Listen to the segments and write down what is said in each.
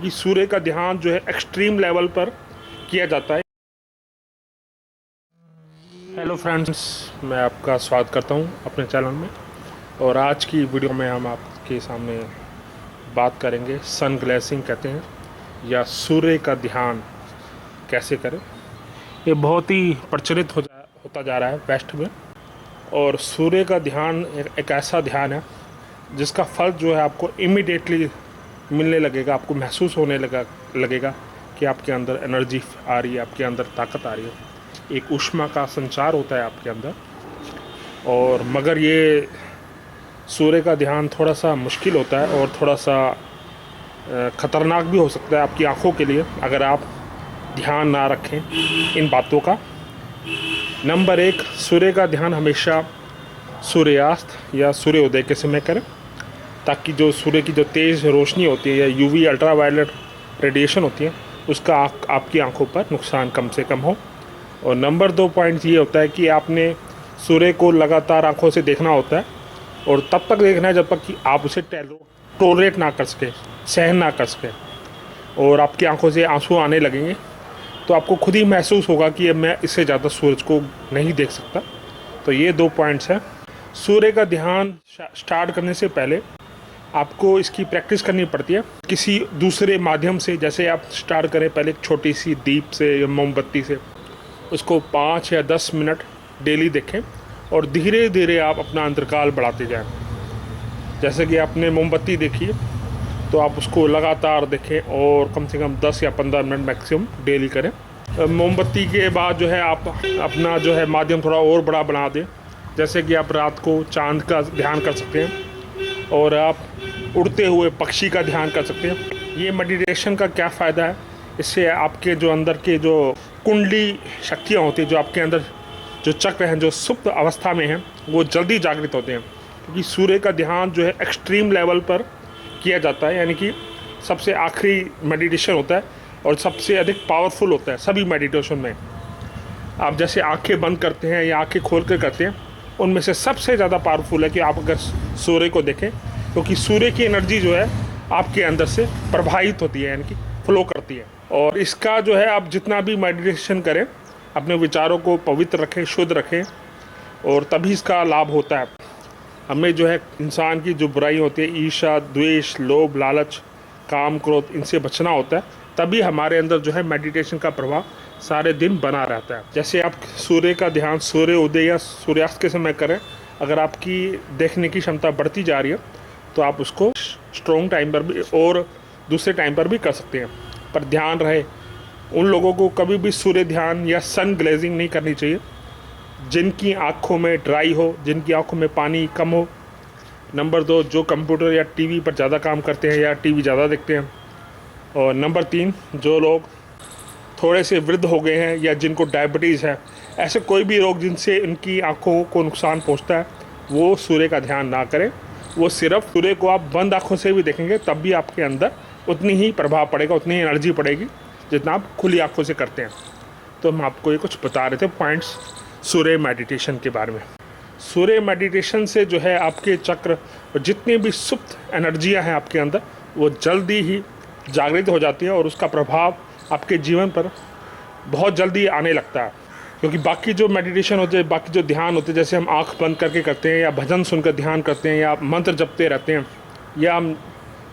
क्योंकि सूर्य का ध्यान जो है एक्सट्रीम लेवल पर किया जाता है। हेलो फ्रेंड्स, मैं आपका स्वागत करता हूं अपने चैनल में। और आज की वीडियो में हम आपके सामने बात करेंगे सन ग्लेसिंग कहते हैं या सूर्य का ध्यान कैसे करें। ये बहुत ही प्रचलित होता जा रहा है वेस्ट में। और सूर्य का ध्यान एक ऐसा ध्यान है जिसका फल जो है आपको इमीडिएटली मिलने लगेगा, आपको महसूस होने लगेगा कि आपके अंदर एनर्जी आ रही है, आपके अंदर ताकत आ रही है, एक ऊष्मा का संचार होता है आपके अंदर। और मगर ये सूर्य का ध्यान थोड़ा सा मुश्किल होता है और थोड़ा सा ख़तरनाक भी हो सकता है आपकी आँखों के लिए अगर आप ध्यान ना रखें इन बातों का। नंबर 1, सूर्य का ध्यान हमेशा सूर्यास्त या सूर्योदय के समय करें, ताकि जो सूर्य की जो तेज़ रोशनी होती है या यूवी अल्ट्रावायलेट रेडिएशन होती है उसका आपकी आंखों पर नुकसान कम से कम हो। और नंबर 2 पॉइंट ये होता है कि आपने सूर्य को लगातार आंखों से देखना होता है और तब तक देखना है जब तक कि आप उसे टॉलरेट ना कर सकें, सहन ना कर सकें। और आपकी आंखों से आंसू आने लगेंगे तो आपको खुद ही महसूस होगा कि अब मैं इससे ज़्यादा सूरज को नहीं देख सकता। तो ये 2 पॉइंट्स हैं। सूर्य का ध्यान स्टार्ट करने से पहले आपको इसकी प्रैक्टिस करनी पड़ती है किसी दूसरे माध्यम से। जैसे आप स्टार्ट करें पहले एक छोटी सी दीप से या मोमबत्ती से, उसको 5 या 10 मिनट डेली देखें और धीरे धीरे आप अपना अंतराल बढ़ाते जाएं। जैसे कि आपने मोमबत्ती देखी तो आप उसको लगातार देखें और कम से कम 10 या 15 मिनट मैक्सिमम डेली करें। मोमबत्ती के बाद जो है आप अपना जो है माध्यम थोड़ा और बड़ा बना दें। जैसे कि आप रात को चांद का ध्यान कर सकते हैं और आप उड़ते हुए पक्षी का ध्यान कर सकते हैं। ये मेडिटेशन का क्या फ़ायदा है, इससे आपके जो अंदर के जो कुंडली शक्तियाँ होती हैं, जो आपके अंदर जो चक्र हैं, जो सुप्त अवस्था में हैं, वो जल्दी जागृत होते हैं। क्योंकि सूर्य का ध्यान जो है एक्सट्रीम लेवल पर किया जाता है, यानी कि सबसे आखिरी मेडिटेशन होता है और सबसे अधिक पावरफुल होता है सभी मेडिटेशन में। आप जैसे आंखें बंद करते हैं या आंखें खोल कर करते हैं, उनमें से सबसे ज़्यादा पावरफुल है कि आप अगर सूर्य को देखें, क्योंकि सूर्य की एनर्जी जो है आपके अंदर से प्रवाहित होती है, यानी कि फ्लो करती है। और इसका जो है आप जितना भी मेडिटेशन करें, अपने विचारों को पवित्र रखें, शुद्ध रखें, और तभी इसका लाभ होता है। हमें जो है इंसान की जो बुराई होती है, ईर्ष्या, द्वेष, लोभ, लालच, काम, क्रोध, इनसे बचना होता है। तभी हमारे अंदर जो है मेडिटेशन का प्रभाव सारे दिन बना रहता है। जैसे आप सूर्य का ध्यान सूर्य उदय या सूर्यास्त के समय करें, अगर आपकी देखने की क्षमता बढ़ती जा रही है तो आप उसको स्ट्रॉन्ग टाइम पर भी और दूसरे टाइम पर भी कर सकते हैं। पर ध्यान रहे, उन लोगों को कभी भी सूर्य ध्यान या सन ग्लेजिंग नहीं करनी चाहिए जिनकी आँखों में ड्राई हो, जिनकी आँखों में पानी कम हो। नंबर 2, जो कंप्यूटर या टीवी पर ज़्यादा काम करते हैं या टीवी ज़्यादा देखते हैं। और नंबर 3, जो लोग थोड़े से वृद्ध हो गए हैं या जिनको डायबिटीज़ है, ऐसे कोई भी रोग जिनसे उनकी आँखों को नुकसान पहुँचता है, वो सूर्य का ध्यान ना करें। वो सिर्फ सूर्य को आप बंद आँखों से भी देखेंगे तब भी आपके अंदर उतनी ही प्रभाव पड़ेगा, उतनी ही एनर्जी पड़ेगी जितना आप खुली आँखों से करते हैं। तो हम आपको ये कुछ बता रहे थे पॉइंट्स सूर्य मेडिटेशन के बारे में। सूर्य मेडिटेशन से जो है आपके चक्र और जितनी भी सुप्त एनर्जियाँ हैं आपके अंदर, वो जल्दी ही जागृत हो जाती है और उसका प्रभाव आपके जीवन पर बहुत जल्दी आने लगता है। क्योंकि बाकी जो मेडिटेशन होते हैं, बाकी जो ध्यान होते हैं, जैसे हम आंख बंद करके करते हैं या भजन सुनकर ध्यान करते हैं या मंत्र जपते रहते हैं या हम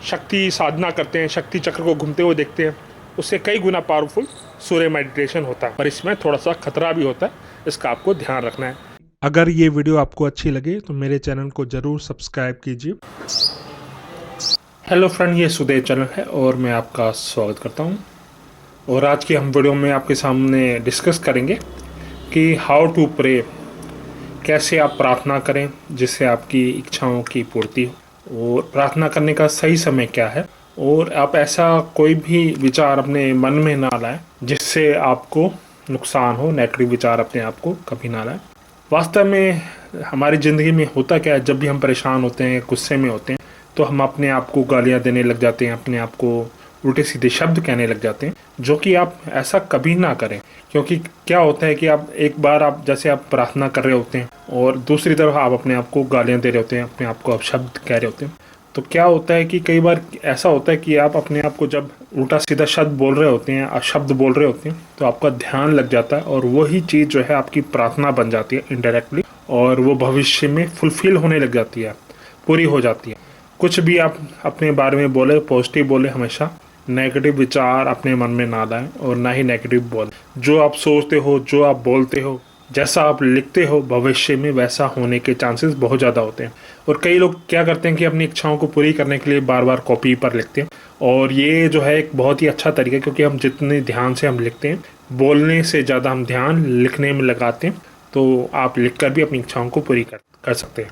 शक्ति साधना करते हैं, शक्ति चक्र को घूमते हुए देखते हैं, उससे कई गुना पावरफुल सूर्य मेडिटेशन होता है। पर इसमें थोड़ा सा खतरा भी होता है, इसका आपको ध्यान रखना है। अगर ये वीडियो आपको अच्छी लगे तो मेरे चैनल को ज़रूर सब्सक्राइब कीजिए। हेलो फ्रेंड, ये सुदेव चैनल है और मैं आपका स्वागत करता हूँ। और आज की हम वीडियो में आपके सामने डिस्कस करेंगे कि हाउ टू प्रे, कैसे आप प्रार्थना करें जिससे आपकी इच्छाओं की पूर्ति हो, और प्रार्थना करने का सही समय क्या है, और आप ऐसा कोई भी विचार अपने मन में ना लाएं जिससे आपको नुकसान हो। नेगेटिव विचार अपने आप को कभी ना लाएं। वास्तव में हमारी ज़िंदगी में होता क्या है, जब भी हम परेशान होते हैं, गुस्से में होते हैं, तो हम अपने आप को गालियाँ देने लग जाते हैं, अपने आप को उल्टे सीधे शब्द कहने लग जाते हैं, जो कि आप ऐसा कभी ना करें। क्योंकि क्या होता है कि आप एक बार आप जैसे आप प्रार्थना कर रहे होते हैं और दूसरी तरफ आप अपने आप को गालियाँ दे रहे होते हैं, अपने आप को आप शब्द कह रहे होते हैं, तो क्या होता है कि कई बार ऐसा होता है कि आप अपने आप को जब उल्टा सीधा शब्द बोल रहे होते हैं, शब्द बोल रहे होते हैं, तो आपका ध्यान लग जाता है और वही चीज़ जो है आपकी प्रार्थना बन जाती है इनडायरेक्टली, और वो भविष्य में फुलफिल होने लग जाती है, पूरी हो जाती है। कुछ भी आप अपने बारे में बोले, पॉजिटिव बोले, हमेशा नेगेटिव विचार अपने मन में ना लाएं और ना ही नेगेटिव बोले। जो आप सोचते हो, जो आप बोलते हो, जैसा आप लिखते हो, भविष्य में वैसा होने के चांसेस बहुत ज़्यादा होते हैं। और कई लोग क्या करते हैं कि अपनी इच्छाओं को पूरी करने के लिए बार बार कॉपी पर लिखते हैं, और ये जो है एक बहुत ही अच्छा तरीका है, क्योंकि हम जितने ध्यान से हम लिखते हैं, बोलने से ज़्यादा हम ध्यान लिखने में लगाते हैं, तो आप लिखकर भी अपनी इच्छाओं को पूरी कर सकते हैं।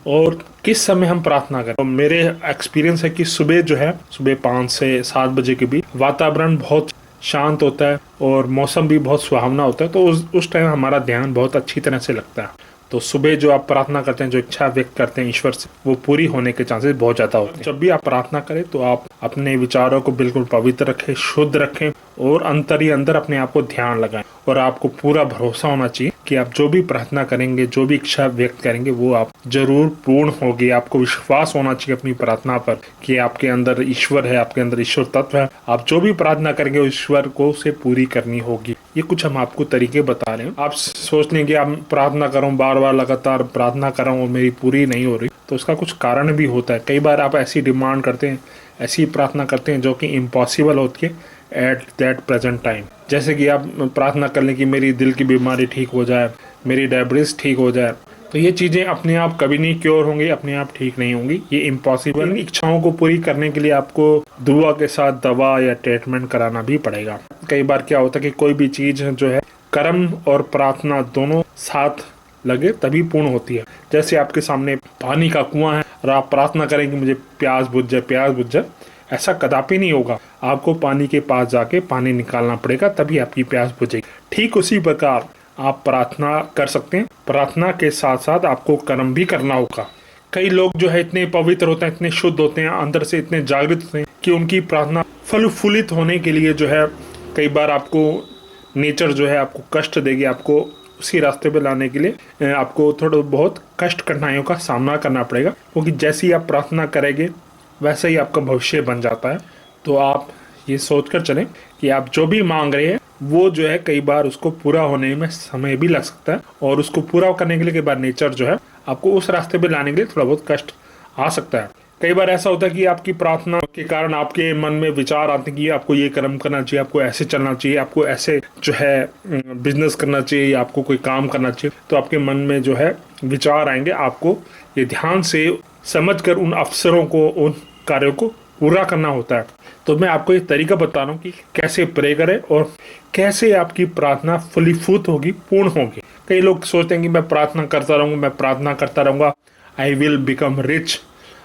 और किस समय हम प्रार्थना करें, तो मेरे एक्सपीरियंस है कि सुबह जो है, सुबह 5 से 7 बजे के बीच वातावरण बहुत शांत होता है और मौसम भी बहुत सुहावना होता है, तो उस टाइम हमारा ध्यान बहुत अच्छी तरह से लगता है। तो सुबह जो आप प्रार्थना करते हैं, जो इच्छा व्यक्त करते हैं ईश्वर से, वो पूरी होने के चांसेस बहुत ज़्यादा होते हैं। जब भी आप प्रार्थना करें तो आप अपने विचारों को बिल्कुल पवित्र रखें, शुद्ध रखें, और अंतर ही अंदर अपने आप को ध्यान लगाएं। और आपको पूरा भरोसा होना चाहिए कि आप जो भी प्रार्थना करेंगे, जो भी इच्छा व्यक्त करेंगे, वो आप जरूर पूर्ण होगी। आपको विश्वास होना चाहिए अपनी प्रार्थना पर कि आपके अंदर ईश्वर है, आपके अंदर ईश्वर तत्व है। आप जो भी प्रार्थना करेंगे, ईश्वर को उसे पूरी करनी होगी। ये कुछ हम आपको तरीके बता रहे हैं। आप सोच लेंगे आप प्रार्थना करूं, बार बार लगातार प्रार्थना कर रहा हूं और मेरी पूरी नहीं हो रही, तो उसका कुछ कारण भी होता है। कई बार आप ऐसी डिमांड करते हैं, ऐसी प्रार्थना करते हैं जो कि इम्पॉसिबल होती है एट दैट प्रेजेंट टाइम। जैसे कि आप प्रार्थना कर लें कि मेरी दिल की बीमारी ठीक हो जाए, मेरी डायबिटीज ठीक हो जाए, तो ये चीज़ें अपने आप कभी नहीं क्योर होंगी, अपने आप ठीक नहीं होंगी, ये इम्पॉसिबल। इच्छाओं को पूरी करने के लिए आपको दुआ के साथ दवा या ट्रीटमेंट कराना भी पड़ेगा। कई बार क्या होता है कि कोई भी चीज़ जो है, कर्म और प्रार्थना दोनों साथ लगे तभी पूर्ण होती है। जैसे आपके सामने पानी का कुआं है और आप प्रार्थना करें कि मुझे प्यास बुझ जाए, प्यास बुझ जाए, ऐसा कदापि नहीं होगा। आपको पानी के पास जाके पानी निकालना पड़ेगा, तभी आपकी प्यास बुझेगी। ठीक उसी प्रकार आप प्रार्थना कर सकते हैं। प्रार्थना के साथ साथ आपको कर्म भी करना होगा। कई लोग जो है इतने पवित्र होते हैं, इतने शुद्ध होते हैं, अंदर से इतने जागृत होते हैं कि उनकी प्रार्थना फलफुलित होने के लिए जो है, कई बार आपको नेचर जो है आपको कष्ट देगी। आपको उसी रास्ते पे लाने के लिए आपको थोड़ा बहुत कष्ट, कठिनाइयों का सामना करना पड़ेगा, क्योंकि जैसे ही आप प्रार्थना करेंगे वैसे ही आपका भविष्य बन जाता है। तो आप ये सोचकर चलें कि आप जो भी मांग रहे हैं, वो जो है कई बार उसको पूरा होने में समय भी लग सकता है, और उसको पूरा करने के लिए कई बार नेचर जो है आपको उस रास्ते पे लाने के लिए थोड़ा बहुत कष्ट आ सकता है। कई बार ऐसा होता है कि आपकी प्रार्थना के कारण आपके मन में विचार आते हैं कि आपको ये कर्म करना चाहिए, आपको ऐसे चलना चाहिए, आपको ऐसे जो है बिजनेस करना चाहिए, आपको कोई काम करना चाहिए। तो आपके मन में जो है विचार आएंगे, आपको ये ध्यान से समझकर उन अवसरों को, उन कार्यों को पूरा करना होता है। तो मैं आपको एक तरीका बता रहा हूँ कि कैसे प्रे करें और कैसे आपकी प्रार्थना फलीभूत होगी, पूर्ण होगी। कई लोग सोचते हैं कि मैं प्रार्थना करता रहूँगा, मैं प्रार्थना करता रहूँगा, I will become rich,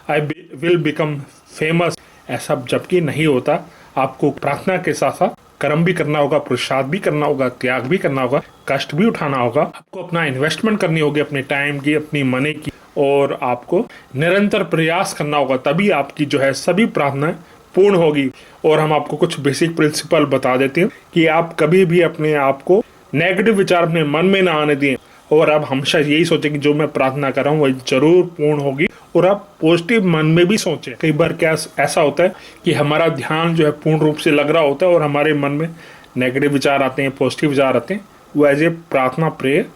I will become famous. ऐसा जबकि नहीं होता। आपको प्रार्थना के साथ साथ कर्म भी करना होगा, पुरुषार्थ भी करना होगा, त्याग भी करना होगा, कष्ट भी उठाना होगा। आपको अपना इन्वेस्टमेंट करनी होगी, अपने टाइम की, अपनी मनी की, और आपको निरंतर प्रयास करना होगा, तभी आपकी जो है सभी प्रार्थनाएं पूर्ण होगी। और हम आपको कुछ बेसिक प्रिंसिपल बता देते हैं कि आप कभी भी अपने आप को नेगेटिव विचार अपने मन में ना आने दें, और आप हमेशा यही सोचें कि जो मैं प्रार्थना कर रहा हूँ वही जरूर पूर्ण होगी, और आप पॉजिटिव मन में भी सोचें। कई बार क्या ऐसा होता है कि हमारा ध्यान जो है पूर्ण रूप से लग रहा होता है और हमारे मन में नेगेटिव विचार आते हैं, पॉजिटिव विचार आते हैं, वो एज ए प्रार्थना प्रेयर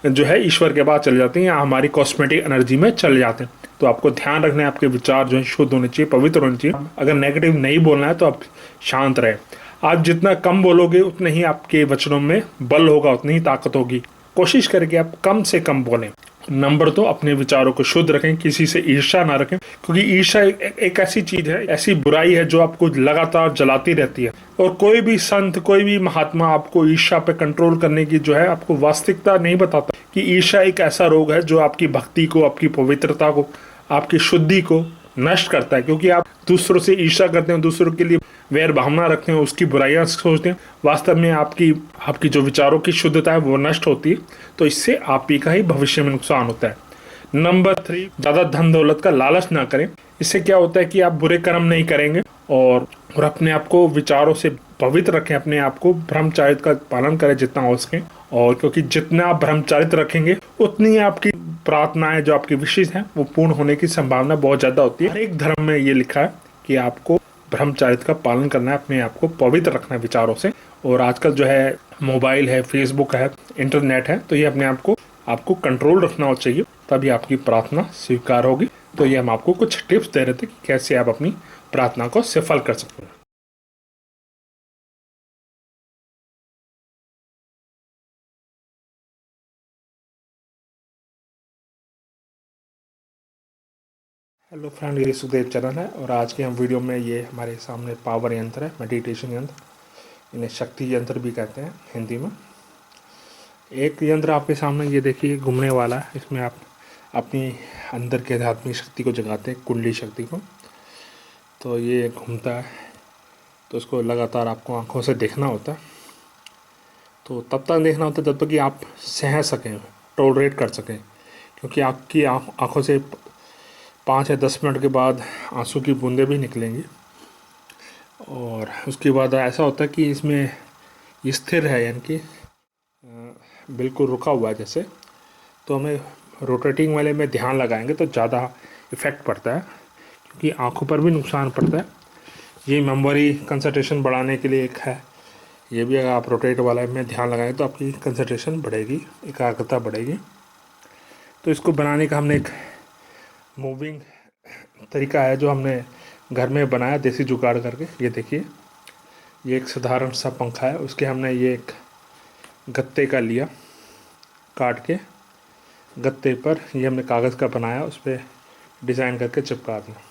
जो है ईश्वर के पास चले जाते हैं या हमारी कॉस्मेटिक एनर्जी में चले जाते हैं। तो आपको ध्यान रखना है, आपके विचार जो है शुद्ध होने चाहिए, पवित्र होने चाहिए। अगर नेगेटिव नहीं बोलना है तो आप शांत रहे। आप जितना कम बोलोगे उतने ही आपके वचनों में बल होगा, उतनी ही ताकत होगी। कोशिश करें कि आप कम से कम बोलें। नंबर 2, अपने विचारों को शुद्ध रखें, किसी से ईर्ष्या ना रखें, क्योंकि ईर्ष्या एक ऐसी चीज है, ऐसी बुराई है जो आपको लगातार जलाती रहती है। और कोई भी संत, कोई भी महात्मा आपको ईर्ष्या पे कंट्रोल करने की जो है आपको वास्तविकता नहीं बताता कि ईर्ष्या एक ऐसा रोग है जो आपकी भक्ति को, आपकी पवित्रता को, आपकी शुद्धि को नष्ट करता है। क्योंकि आप दूसरों से ईर्ष्या करते हैं, दूसरों के लिए वैर भावना रखते हैं, उसकी बुराइयां सोचते हैं, वास्तव में आपकी जो विचारों की शुद्धता है वो नष्ट होती है। तो इससे आप ही का ही भविष्य में नुकसान होता है। नंबर 3, ज्यादा धन दौलत का लालच ना करें। इससे क्या होता है कि आप बुरे कर्म नहीं करेंगे, और अपने आप को विचारों से पवित्र रखें, अपने आप को ब्रह्मचर्य का पालन करें जितना हो सके। और क्योंकि जितना आप ब्रह्मचर्य रखेंगे उतनी आपकी प्रार्थनाएं, जो आपकी विशेष हैं, वो पूर्ण होने की संभावना बहुत ज़्यादा होती है। हर एक धर्म में ये लिखा है कि आपको ब्रह्मचर्य का पालन करना है, अपने आप को पवित्र रखना है विचारों से। और आजकल जो है मोबाइल है, फेसबुक है, इंटरनेट है, तो ये अपने आप को आपको कंट्रोल रखना हो चाहिए, तभी आपकी प्रार्थना स्वीकार होगी। तो ये हम आपको कुछ टिप्स दे रहे थे कि कैसे आप अपनी प्रार्थना को सफल कर सकते हैं। हेलो फ्रेंड, ये सुखदेव चरण है और आज के हम वीडियो में ये हमारे सामने पावर यंत्र है, मेडिटेशन यंत्र, इन्हें शक्ति यंत्र भी कहते हैं हिंदी में। एक यंत्र आपके सामने ये देखिए घूमने वाला है, इसमें आप अपनी अंदर के आध्यात्मिक शक्ति को जगाते हैं, कुंडली शक्ति को। तो ये घूमता है, तो इसको लगातार आपको आंखों से देखना होता है। तो तब तक देखना होता है जब तक कि आप सह सकें, टॉलरेट कर सकें, क्योंकि आपकी आंखों से 5 या 10 मिनट के बाद आंसू की बूंदें भी निकलेंगी। और उसके बाद ऐसा होता है कि इसमें ये स्थिर है, यानी कि बिल्कुल रुका हुआ है जैसे। तो हमें रोटेटिंग वाले में ध्यान लगाएंगे तो ज़्यादा इफ़ेक्ट पड़ता है, क्योंकि आंखों पर भी नुकसान पड़ता है। ये मेमोरी कंसंट्रेशन बढ़ाने के लिए एक है, ये भी अगर आप रोटेट वाला में ध्यान लगाएंगे तो आपकी कंसंट्रेशन बढ़ेगी, एकाग्रता बढ़ेगी। तो इसको बनाने का हमने एक मूविंग तरीका है जो हमने घर में बनाया देसी जुगाड़ करके। ये देखिए, ये एक साधारण सा पंखा है, उसके हमने ये एक गत्ते का लिया, काट के गत्ते पर ये हमने कागज़ का बनाया, उस पर डिज़ाइन करके चिपका दिया।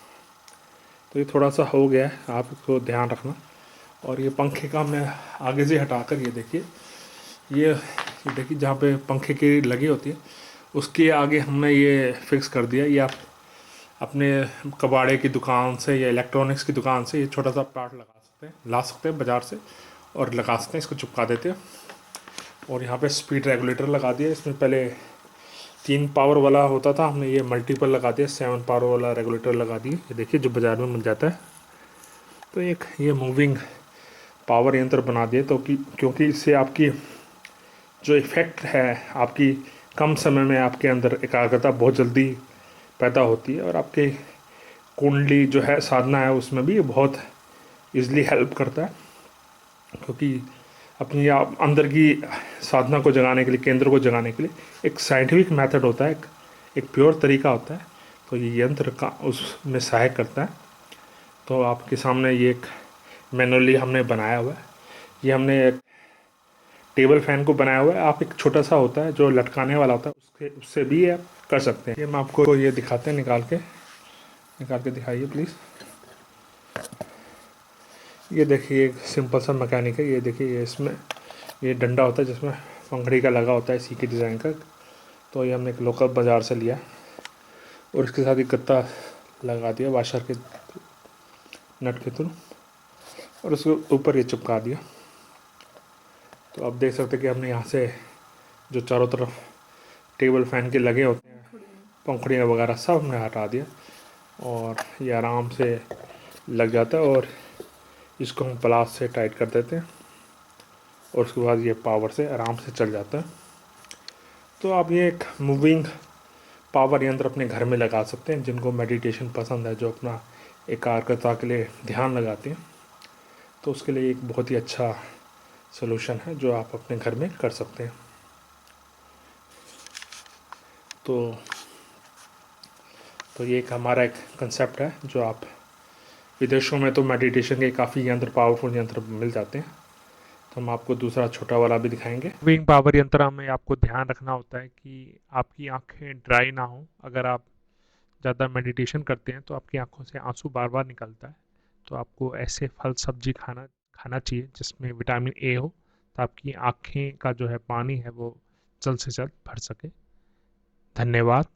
तो ये थोड़ा सा हो गया है, आप इसको ध्यान रखना। और ये पंखे का हमने आगे से हटाकर ये देखिए, ये देखिए जहाँ पे पंखे की लगी होती है उसके आगे हमने ये फिक्स कर दिया। ये आप अपने कबाड़े की दुकान से या इलेक्ट्रॉनिक्स की दुकान से ये छोटा सा पार्ट लगा सकते हैं, ला सकते हैं बाज़ार से और लगा सकते हैं, इसको चिपका देते हैं। और यहाँ पे स्पीड रेगुलेटर लगा दिया। इसमें पहले 3 पावर वाला होता था, हमने ये मल्टीपल लगा दिया, 7 पावर वाला रेगुलेटर लगा दिए। ये देखिए जो बाज़ार में मिल जाता है। तो एक ये मूविंग पावर यंत्र बना दिए, तो क्योंकि इससे आपकी जो इफ़ेक्ट है, आपकी कम समय में आपके अंदर एकाग्रता बहुत जल्दी पैदा होती है, और आपके कुंडली जो है साधना है उसमें भी ये बहुत ईज़िली हेल्प करता है। क्योंकि अपनी आप अंदर की साधना को जगाने के लिए, केंद्र को जगाने के लिए एक साइंटिफिक मेथड होता है, एक प्योर तरीका होता है। तो ये यंत्र का उसमें सहायक करता है। तो आपके सामने ये एक मैनुअली हमने बनाया हुआ है। ये हमने एक टेबल फैन को बनाया हुआ है। आप एक छोटा सा होता है जो लटकाने वाला होता है, उससे भी आप कर सकते हैं। ये हम आपको ये दिखाते हैं, निकाल के दिखाइए प्लीज़। ये देखिए एक सिंपल सा मैकेनिक है। ये देखिए, ये इसमें ये डंडा होता है जिसमें पंखड़ी का लगा होता है, इसी के डिज़ाइन का। तो ये हमने एक लोकल बाज़ार से लिया और इसके साथ एक गत्ता लगा दिया वाशर के नट के थ्रू, और उसके ऊपर ये चिपका दिया। तो आप देख सकते हैं कि हमने यहाँ से जो चारों तरफ टेबल फैन के लगे होते हैं, पंखुड़ियाँ वगैरह सब हमने हटा दिया, और ये आराम से लग जाता है। और इसको हम प्लास से टाइट कर देते हैं और उसके बाद ये पावर से आराम से चल जाता है। तो आप ये एक मूविंग पावर यंत्र अपने घर में लगा सकते हैं। जिनको मेडिटेशन पसंद है, जो अपना एकाग्रता के लिए ध्यान लगाते हैं, तो उसके लिए एक बहुत ही अच्छा सलूशन है जो आप अपने घर में कर सकते हैं। तो ये एक हमारा एक कंसेप्ट है जो आप विदेशों में तो मेडिटेशन के काफ़ी यंत्र, पावरफुल यंत्र मिल जाते हैं। तो हम आपको दूसरा छोटा वाला भी दिखाएंगे। विंग पावर यंत्र में आपको ध्यान रखना होता है कि आपकी आंखें ड्राई ना हो। अगर आप ज़्यादा मेडिटेशन करते हैं तो आपकी आंखों से आंसू बार बार निकलता है। तो आपको ऐसे फल सब्जी खाना चाहिए जिसमें विटामिन ए हो, तो आपकी आँखें का जो है पानी है वो जल्द से जल्द भर सके। धन्यवाद।